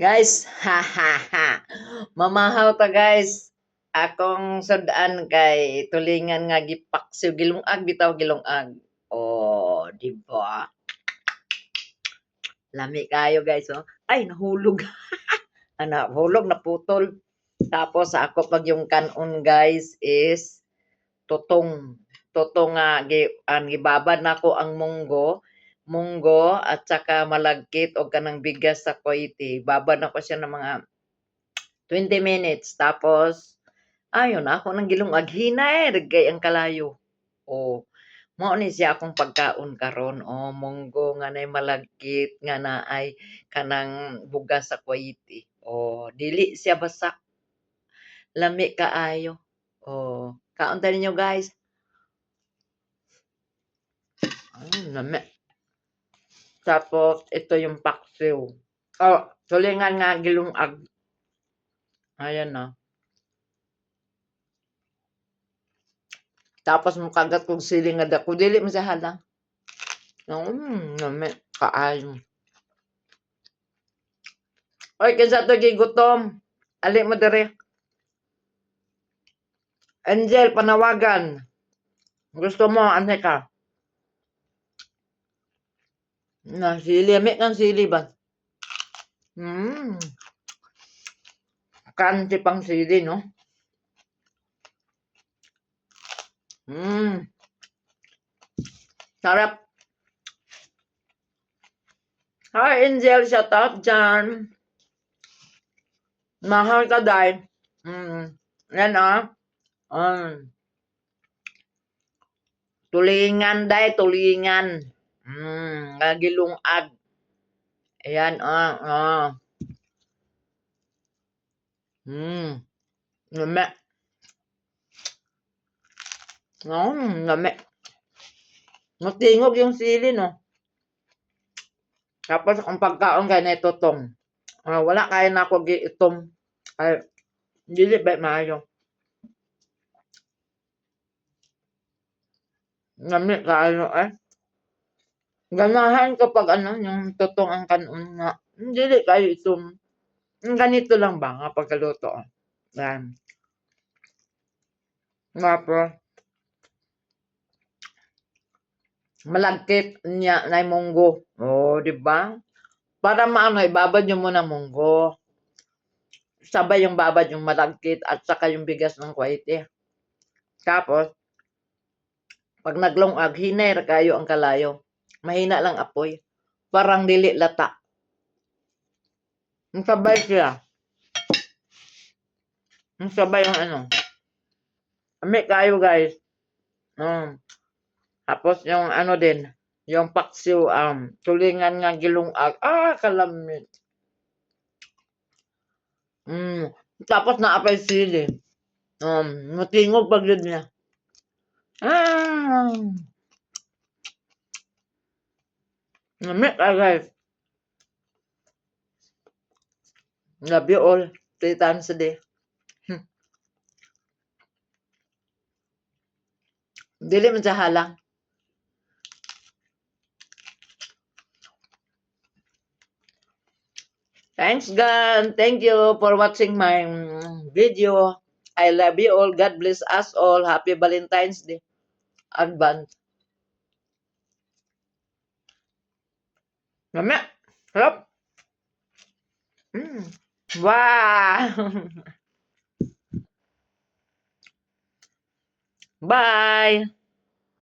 Guys, ha ha ha. Mamahaw ta guys. Akong sudan kay tulingan nga gipaksiw gilungag bitaw gilungag. Oh, di ba? Lami kayo guys, oh. Ay, nahulog. Nahulog, naputol. Tapos ako pag yung kanon guys is tutong. Tutong nga gibabad nako ang munggo at saka malagkit o kanang bigas sa Kuwaiti. Babad na ko siya ng mga 20 minutes. Tapos, ayun, ako nang gilungag. Hinay, rigay ang kalayo. O, mao ni siya akong pagkaon karon. O, munggo nga nay malagkit, nga na ay kanang bugas sa Kuwaiti. O, dili siya basak. Lami kaayo. O, kaon tayo ninyo guys. Lami. Tapos, ito yung paksiw. Oh, tulingan nga gilungag. Ayan na. Tapos mukagat kog siling nga dako dili man siya halang. Lami kaayo. Oy, kinsa to gigutom? Ali mo diri. Angel, panawagan. Gusto mo, ane ka? Na, sili. May kang sili ba? Kanti pang sili, no? Sarap. Hi, Angel. Shout out dyan. Mahal ka, day. Yan, ah. Tulingan, day. Tulingan. Gilungag. Ayan, Lami. Lami. Matingog yung sili, no? Tapos, ang pagkaon kay na itutong. Wala kaya na ako giitom. Ay, dili ba maayo. Lami kayo, eh. Ganahan kapag yung tutong ang kanon nga. Dili kayo itom. Ganito lang ba nga pagkaluto? Yan. Tapos, malagkit niya na munggo. Oh, di ba? Para maano, ibabad nyo muna munggo. Sabay yung babad yung malagkit at saka yung bigas ng Kuwaiti. Tapos, pag naglungag, hinay kayo ang kalayo. Mahina lang apoy. Parang dili lata. Ang sabay siya. Ang sabay yung ano. Ami kayo guys. Tapos yung ano din. Yung paksiw, tulingan nga gilungag. Kalamit. Tapos naapay sili. Matingog pag yun niya. Namit guys. Love you all. 3 times a day. Dili man sa halang. Thanks God. Thank you for watching my video. I love you all. God bless us all. Happy Valentine's Day. Advance. Namit. Sarap. Wow. Bye.